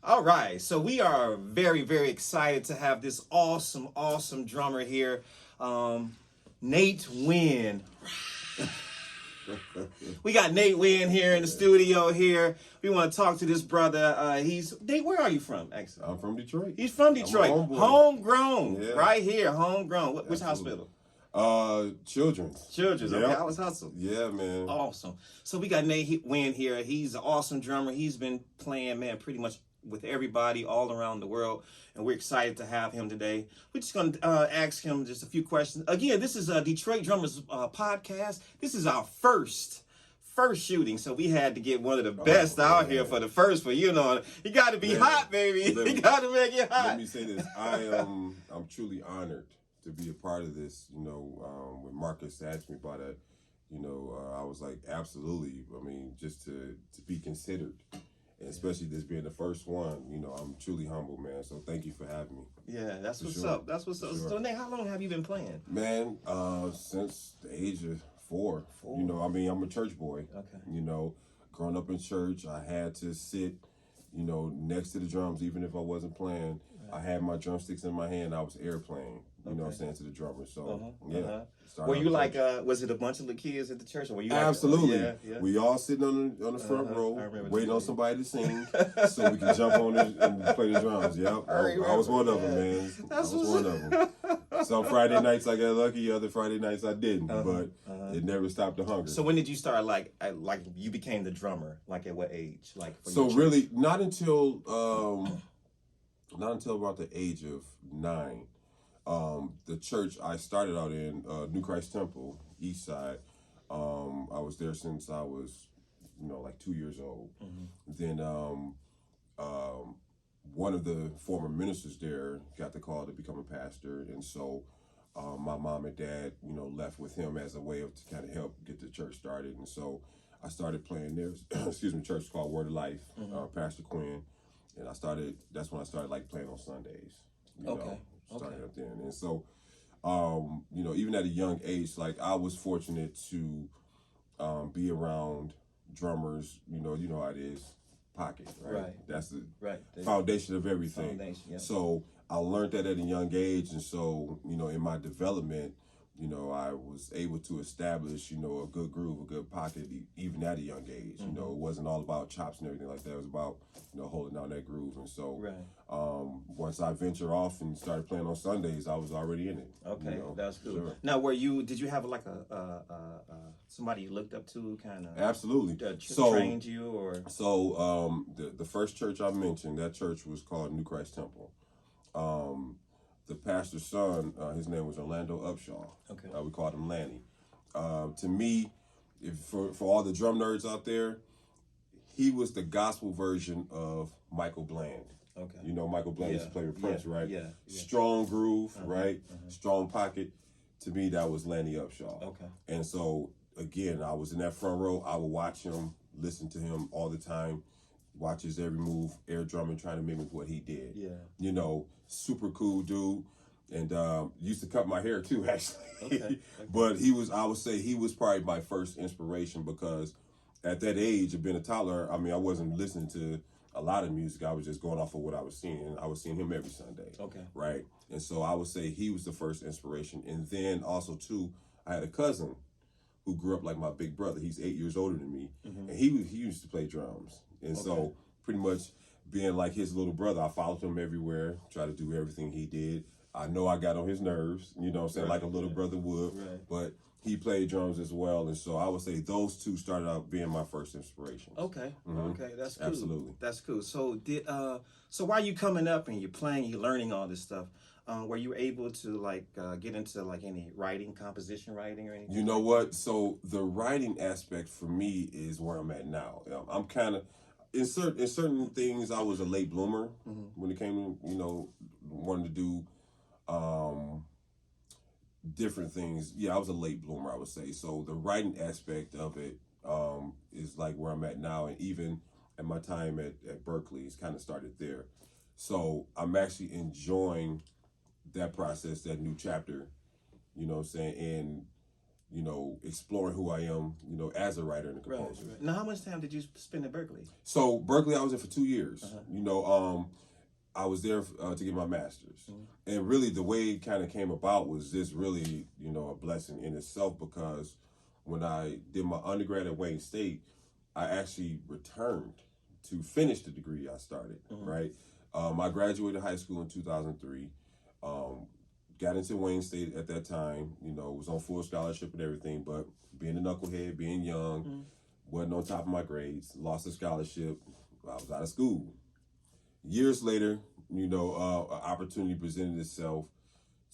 All right, so we are very, very excited to have this awesome drummer here, Nate Winn. We got Nate Winn here in the studio here. We want to talk to this brother. Nate, where are you from, actually? I'm from Detroit. He's from Detroit. Homegrown, yeah. Right here, homegrown. Which hospital? Children's. Children's, yep. Okay, I was hustle. Yeah, man. Awesome. So we got Nate Winn here. He's an awesome drummer. He's been playing, man, pretty much with everybody all around the world, and we're excited to have him today. We're just going to ask him just a few questions. Again, this is a Detroit Drummers podcast. This is our first shooting, so we had to get one of the best out here for the first one. You know, you got to be hot, baby. You got to make it hot. Let me say this: I'm truly honored to be a part of this. You know, when Marcus asked me about it, you know, I was like, absolutely. I mean, just to be considered. And especially this being the first one, you know, I'm truly humble, man. So thank you for having me. Yeah, that's what's up. That's what's up. Sure. So, Nate, how long have you been playing? Man, since the age of four. You know, I mean, I'm a church boy. Okay. You know, growing up in church, I had to sit, you know, next to the drums, even if I wasn't playing. Right. I had my drumsticks in my hand. I was airplaying. You know what I'm saying, to the drummer. So, Were you like, was it a bunch of the kids at the church? Or were you Absolutely. Yeah. We all sitting on the front row, waiting on somebody to sing so we can jump on it and play the drums. Yep. I was one of them, man. I was one of them. Some Friday nights I got lucky, other Friday nights I didn't, but it never stopped the hunger. So when did you start, like you became the drummer? Like at what age? So really, not until about the age of 9. The church I started out in, New Christ Temple, East Side. I was there since I was, you know, like 2 years old. Then one of the former ministers there got the call to become a pastor, and so my mom and dad, you know, left with him as a way of to kind of help get the church started. And so I started playing there. Excuse me, church called Word of Life, Pastor Quinn, and that's when I started like playing on Sundays. You know, started up there, and so you know, even at a young age, like I was fortunate to be around drummers. You know how it is, pocket, right? That's the foundation of everything. So I learned that at a young age, and so, you know, in my development, you know, I was able to establish, you know, a good groove, a good pocket, even at a young age. You know, it wasn't all about chops and everything like that. It was about, you know, holding down that groove. And so once I ventured off and started playing on Sundays, I was already in it. Okay, you know? That's cool. Sure. Now, did you have like somebody you looked up to, kind of? Absolutely. Trained you, or? So the first church I mentioned, that church was called New Christ Temple. The pastor's son, his name was Orlando Upshaw. Okay. We called him Lanny. To me, for all the drum nerds out there, he was the gospel version of Michael Bland. Okay. You know, Michael Bland used to play with Prince, right? Yeah. Strong groove, right? Strong pocket. To me, that was Lanny Upshaw. Okay. And so, again, I was in that front row. I would watch him, listen to him all the time, watch his every move, air drumming, trying to mimic what he did. Yeah. You know, super cool dude. And used to cut my hair too, actually. Okay. But I would say he was probably my first inspiration, because at that age of being a toddler, I mean, I wasn't listening to a lot of music. I was just going off of what I was seeing. I was seeing him every Sunday. Okay. Right. And so I would say he was the first inspiration. And then also too, I had a cousin who grew up like my big brother. He's 8 years older than me. And he used to play drums. And so pretty much being like his little brother, I followed him everywhere, tried to do everything he did. I know I got on his nerves, you know what I'm saying, like a little brother would, but he played drums as well. And so I would say those two started out being my first inspiration. Okay. Okay, that's cool. Absolutely. That's cool. So so while you coming up and you're playing, you're learning all this stuff, were you able to like get into like any writing, composition writing or anything? You know what? So the writing aspect for me is where I'm at now. I'm kind of, in certain things, I was a late bloomer when it came to, you know, wanting to do different things. Yeah, I was a late bloomer, I would say. So the writing aspect of it is like where I'm at now, and even at my time at Berkeley, it's kind of started there. So I'm actually enjoying that process, that new chapter, you know what I'm saying? And you know, exploring who I am, you know, as a writer and a composer. Right. Now, how much time did you spend at Berkeley? So Berkeley, I was there for 2 years. You know, I was there to get my master's, and really the way it kind of came about was just really, you know, a blessing in itself, because when I did my undergrad at Wayne State, I actually returned to finish the degree I started. Right, I graduated high school in 2003. Got into Wayne State at that time. You know, was on full scholarship and everything, but being a knucklehead, being young, wasn't on top of my grades, lost a scholarship. I was out of school. Years later, you know, an opportunity presented itself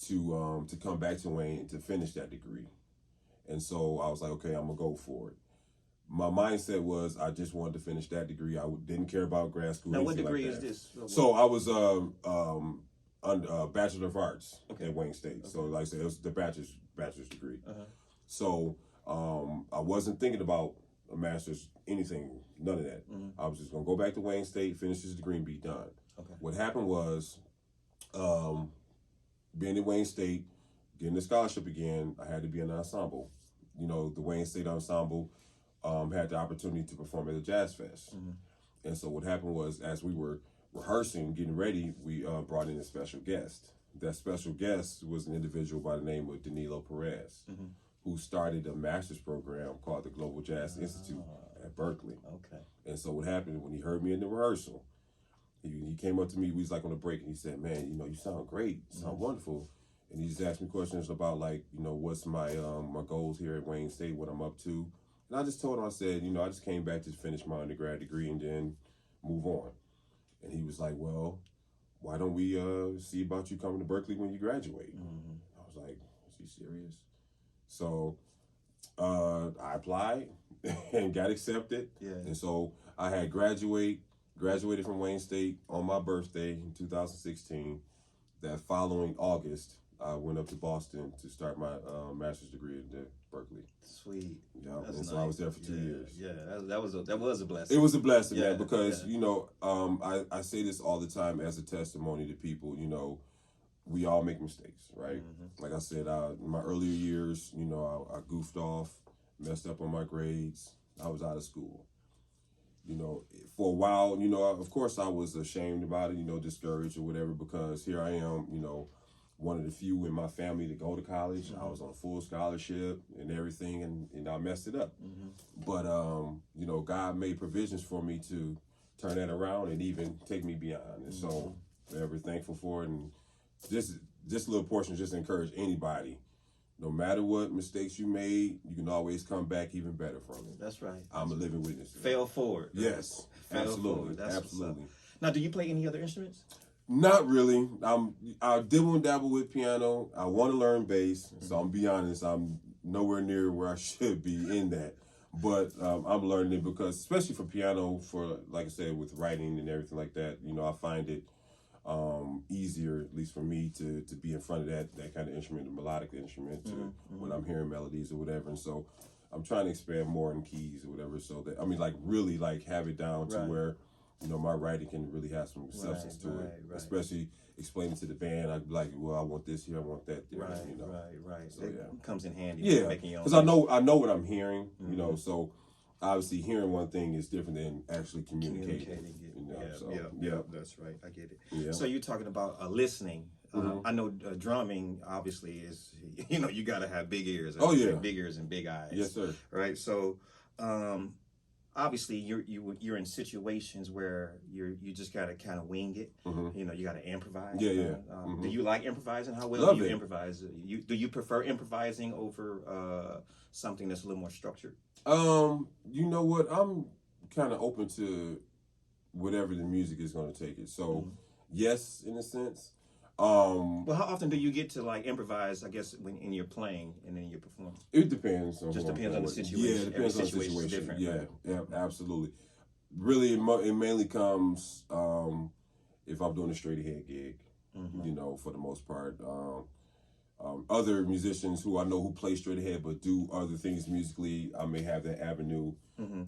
to come back to Wayne to finish that degree, and so I was like, okay, I'm gonna go for it. My mindset was I just wanted to finish that degree. I didn't care about grad school. Now, what degree like is this? So I was Bachelor of Arts at Wayne State. Okay. So like I said, it was the bachelor's degree. So I wasn't thinking about a master's, anything, none of that. I was just gonna go back to Wayne State, finish this degree, and be done. Okay. What happened was, being at Wayne State, getting the scholarship again, I had to be in an ensemble. You know, the Wayne State Ensemble had the opportunity to perform at the Jazz Fest. And so what happened was, as we were rehearsing, getting ready, we brought in a special guest. That special guest was an individual by the name of Danilo Perez, who started a master's program called the Global Jazz Institute at Berkeley. Okay. And so what happened, when he heard me in the rehearsal, he came up to me, we was like on a break, and he said, man, you know, you sound great, you sound wonderful. And he just asked me questions about, like, you know, what's my my goals here at Wayne State, what I'm up to. And I just told him, I said, you know, I just came back to finish my undergrad degree and then move on. And he was like, well, why don't we see about you coming to Berkeley when you graduate? I was like, is he serious? So I applied and got accepted. Yeah. And so I had graduated from Wayne State on my birthday in 2016. That following August, I went up to Boston to start my master's degree at Berkeley. Sweet. Yeah, and nice. So I was there for 2 years. Yeah, that was a blessing. It was a blessing, man, because you know, I say this all the time as a testimony to people. You know, we all make mistakes, right? Like I said, in my earlier years, you know, I goofed off, messed up on my grades. I was out of school. You know, for a while, you know, of course I was ashamed about it, you know, discouraged or whatever, because here I am, you know, one of the few in my family to go to college. I was on full scholarship and everything, and I messed it up. But, you know, God made provisions for me to turn that around and even take me beyond. And so I'm ever thankful for it. And this little portion just encourage anybody. No matter what mistakes you made, you can always come back even better from it. That's right. I'm a living witness. Fail forward. Yes, absolutely. Absolutely. Now, do you play any other instruments? Not really. I dibble and dabble with piano. I want to learn bass, so I'm be honest, I'm nowhere near where I should be in that. But I'm learning it because, especially for piano, for like I said, with writing and everything like that, you know, I find it easier, at least for me, to be in front of that kind of instrument, the melodic instrument, when I'm hearing melodies or whatever. And so I'm trying to expand more in keys or whatever, so that, I mean, like, really, like, have it down to where, you know, my writing can really have some substance to it. Especially explaining to the band, I'd be like, well, I want this here, I want that there. You know? Right. So, it comes in handy. Yeah, making your own because I know what I'm hearing, you know, so obviously hearing one thing is different than actually communicating it. You know, yeah, that's right. I get it. Yeah. So you're talking about listening. I know drumming obviously is, you know, you got to have big ears. Big ears and big eyes. Yes, sir. Right. So obviously you're in situations where you just got to kind of wing it. You know, you got to improvise. Yeah. Do you like improvising? How well do you improvise? Do you prefer improvising over something that's a little more structured? You know what? I'm kind of open to whatever the music is going to take it. So, yes, in a sense. Well, how often do you get to like improvise? I guess when you're playing and then you're performing. It depends. Just depends on the situation. Yeah, it depends on the situation. Different, yeah, absolutely. Really, it mainly comes if I'm doing a straight ahead gig. You know, for the most part. Other musicians who I know who play straight ahead but do other things musically, I may have that avenue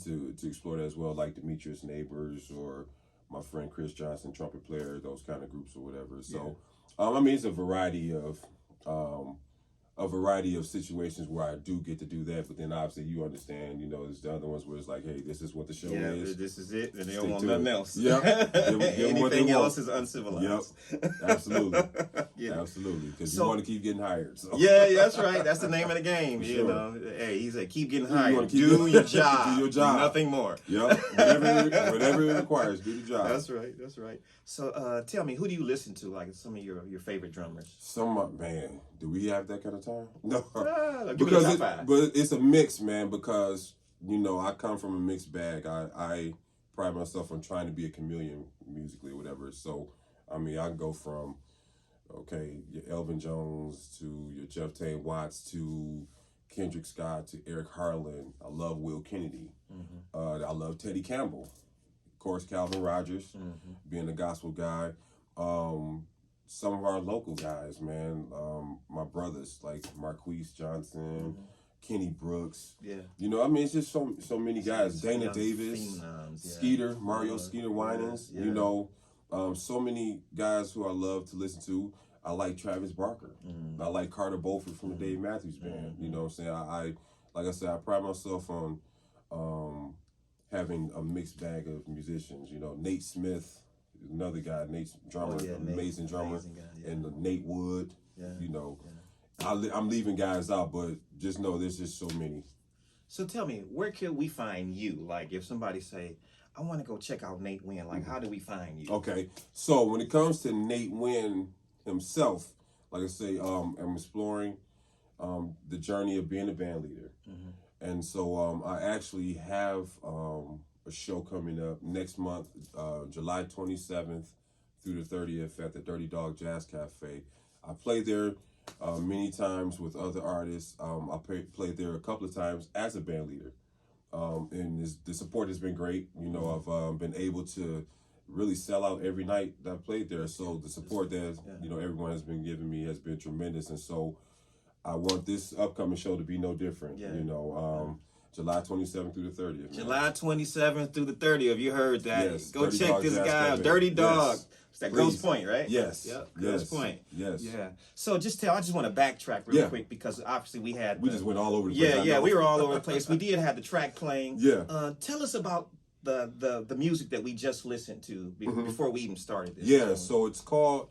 to explore that as well, like Demetrius Neighbors or my friend Chris Johnson, trumpet player, those kind of groups or whatever. So, I mean, it's a variety of a variety of situations where I do get to do that, but then obviously you understand, you know, there's the other ones where it's like, hey, this is what the show is. This is it, and they Stick don't want to nothing it. else. Yep. Give 'em what they Anything want. else is uncivilized. Yep. Absolutely. Yeah. Absolutely. Because So- you want to keep getting hired. So. Yeah, that's right. That's the name of the game. For You sure. know, hey, he said, keep getting You hired. wanna keep Do doing- your job. Do your job. Nothing more. Yep. Whatever it requires, do the job. That's right. That's right. So, tell me, who do you listen to? Like some of your favorite drummers? Man, do we have that kind of time? No. Give me the top five. But it's a mix, man, because, you know, I come from a mixed bag. I pride myself on trying to be a chameleon musically or whatever. So, I mean, I can go from, okay, your Elvin Jones to your Jeff Tain Watts to Kendrick Scott to Eric Harlan. I love Will Kennedy. I love Teddy Campbell. Of course, Calvin Rogers, being a gospel guy. Some of our local guys, man, my brothers like Marquise Johnson, Kenny Brooks. Yeah. You know, I mean, it's just so many guys. Dana Young Davis, phenoms, yeah. Skeeter, Mario Skeeter Winans. yeah. You know, so many guys who I love to listen to. I like Travis Barker. I like Carter Beauford from the Dave Matthews Band. You know what I'm saying? I like I said, I pride myself on having a mixed bag of musicians. You know, Nate Smith, another guy, Nate's drummer, amazing drummer, amazing guy, yeah. and Nate Wood. Yeah. You know, I'm leaving guys out, but just know there's just so many. So tell me, where can we find you? Like, if somebody say, I want to go check out Nate Winn, like, how do we find you? Okay, so when it comes to Nate Winn himself, like I say, I'm exploring the journey of being a band leader. And so I actually have a show coming up next month, July 27th through the 30th at the Dirty Dog Jazz Cafe. I played there many times with other artists. I played there a couple of times as a band leader. And the support has been great. You know, I've been able to really sell out every night that I played there. So the support that, you know, everyone has been giving me has been tremendous. And so I want this upcoming show to be no different. You know, July 27th through the 30th. Man. July 27th through the 30th. You heard that. Yes, Go Dirty check Dog this Jazz guy out. Cafe. Dirty Dog. Yes. It's that Please. Grosse Point, right? Yes. Yep. Yes. Grosse Point. Yes. Yeah. So I just want to backtrack real quick because obviously we had. We just went all over the place. Yeah, we were all over the place. We did have the track playing. Yeah. Tell us about the music that we just listened to before we even started this. Yeah, so it's called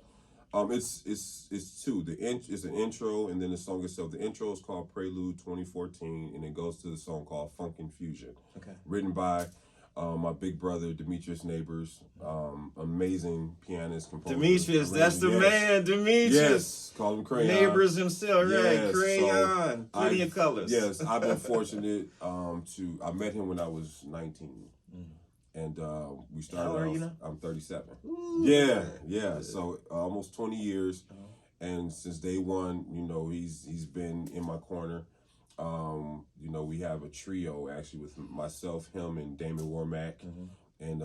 it's two. It's an intro and then the song itself. The intro is called Prelude 2014 and it goes to the song called Funkin' Fusion. Okay. Written by my big brother Demetrius Neighbors, amazing pianist, composer. Demetrius, that's the Yes. man, Demetrius. Yes, call him Crayon. Neighbors himself, right? Yes, Crayon, so plenty of colors. Yes, I've been fortunate I met him when I was 19. And we started How old are off, you now? I'm 37. Ooh. Yeah. So almost 20 years. And since day one, you know, he's been in my corner. You know, we have a trio actually with myself, him, and Damon Warmack. And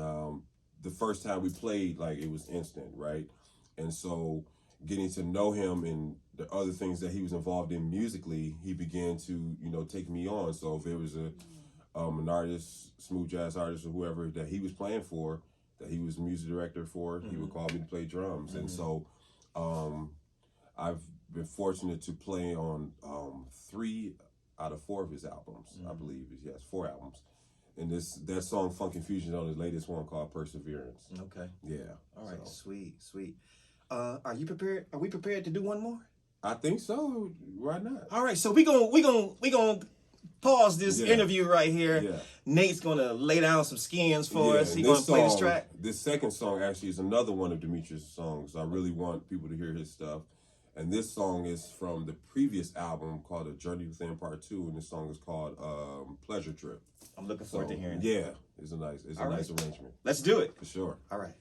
the first time we played, like, it was instant, right? And so getting to know him and the other things that he was involved in musically, he began to, you know, take me on. So if there was an artist, smooth jazz artist or whoever that he was playing for, that he was music director for, he would call me to play drums. And so I've been fortunate to play on 3 out of 4 of his albums, I believe. He has 4 albums. And that song Funkin' Fusion on his latest one called Perseverance. Okay. Yeah. All right. So. Sweet. Are you prepared? Are we prepared to do one more? I think so. Why not? All right. So we gonna pause this interview right here. Yeah. Nate's gonna lay down some skins for us. He's gonna play this track. This second song actually is another one of Demetrius' songs. I really want people to hear his stuff. And this song is from the previous album called A Journey Within Part 2, and this song is called Pleasure Trip. I'm looking forward to hearing it. Yeah, it's a nice arrangement. Let's do it. For sure. All right.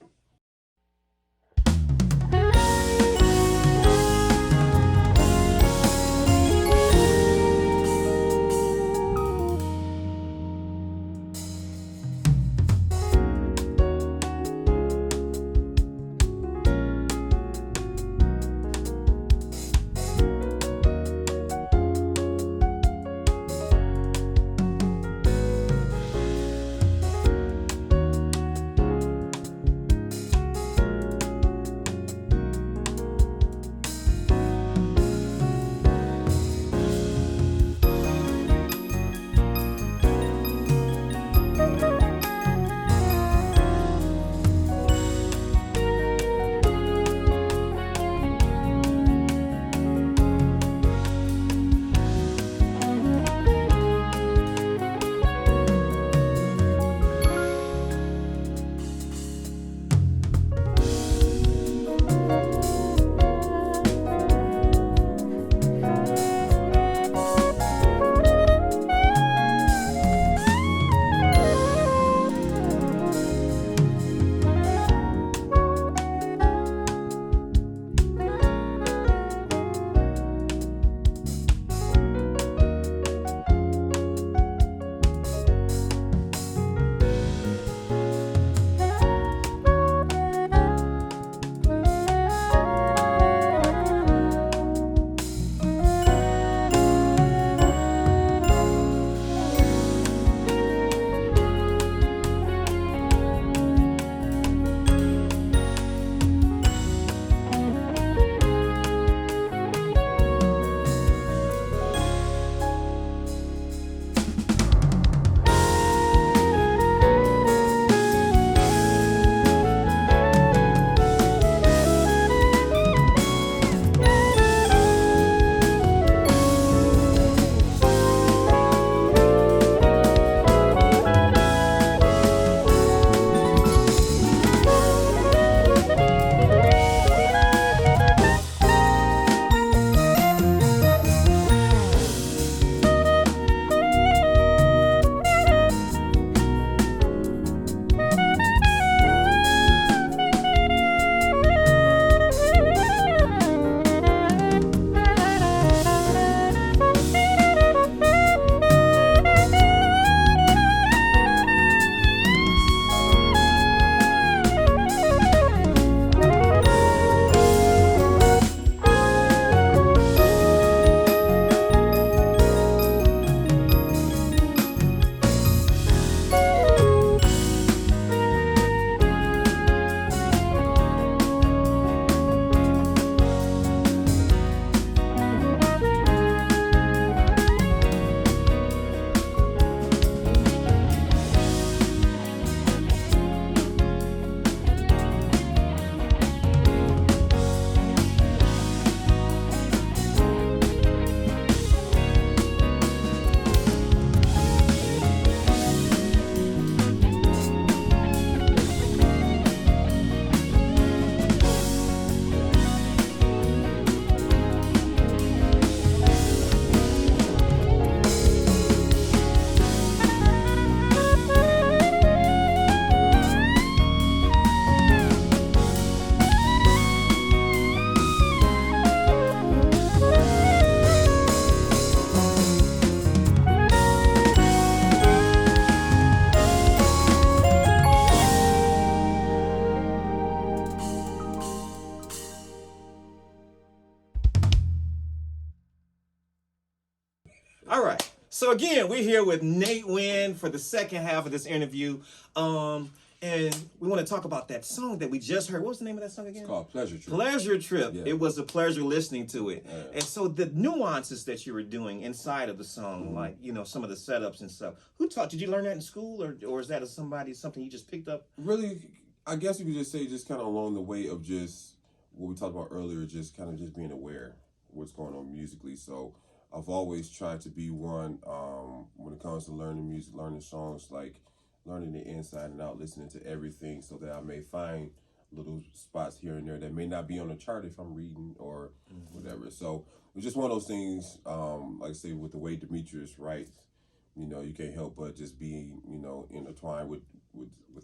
All right. So again, we're here with Nate Winn for the second half of this interview. And we want to talk about that song that we just heard. What was the name of that song again? It's called Pleasure Trip. Pleasure Trip. Yeah. It was a pleasure listening to it. Yeah. And so the nuances that you were doing inside of the song, like, you know, some of the setups and stuff. Who taught? Did you learn that in school, or is that something you just picked up? Really, I guess you could just say just kind of along the way of just what we talked about earlier, just kind of just being aware of what's going on musically. So I've always tried to be one when it comes to learning music, learning songs, like learning the inside and out, listening to everything so that I may find little spots here and there that may not be on the chart if I'm reading or whatever. So it's just one of those things, like I say, with the way Demetrius writes, you know, you can't help but just be, you know, intertwined with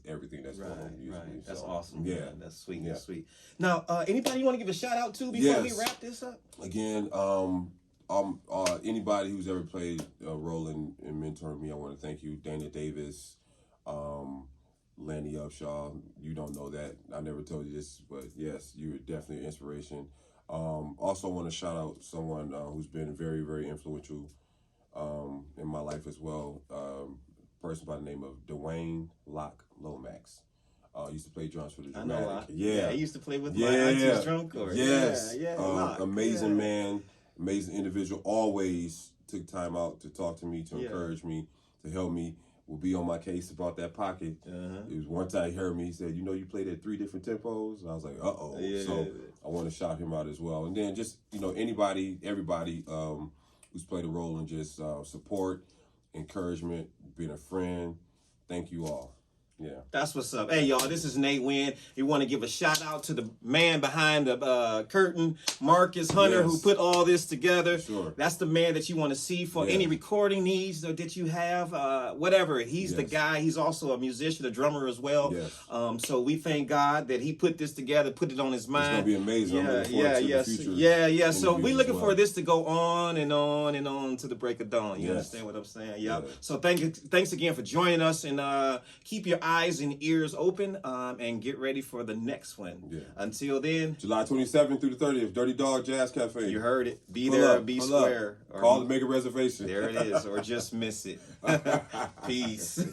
everything that's going on musically. Right. That's so, awesome. Yeah. Man. That's sweet. Yeah. That's sweet. Now, anybody you want to give a shout out to before we Yes. wrap this up? Again, anybody who's ever played a role in mentoring me, I want to thank you. Dana Davis, Lanny Upshaw. You don't know that. I never told you this, but yes, you're definitely an inspiration. Also want to shout out someone who's been very, very influential in my life as well. Person by the name of Dwayne Locke Lomax. Used to play drums for the I know. Dramatic. Yeah, he used to play with my auntie's drum corps. Yes. Locke. Amazing man, amazing individual. Always took time out to talk to me, to encourage me, to help me. Will be on my case about that pocket. It was one time he heard me. He said, "You know, you played at 3 different tempos." And I was like, "Uh-oh." Yeah. So I want to shout him out as well. And then just, you know, everybody who's played a role in just support, encouragement, being a friend. Thank you all. Yeah. That's what's up. Hey, y'all, this is Nate Winn. We want to give a shout out to the man behind the curtain, Marcus Hunter, who put all this together. Sure. That's the man that you want to see for any recording needs that you have, whatever. He's the guy. He's also a musician, a drummer as well. Yes. So we thank God that he put this together, put it on his mind. It's going to be amazing. I'm looking forward to the future So we're looking as for this to go on and on and on to the break of dawn. You understand what I'm saying? Yep. Yeah. So thanks again for joining us, and keep your eyes and ears open, and get ready for the next one. Yeah. Until then, July 27th through the 30th, Dirty Dog Jazz Cafe. you heard it. Be there, be square. Call to make a reservation. There it is, or just miss it. Peace.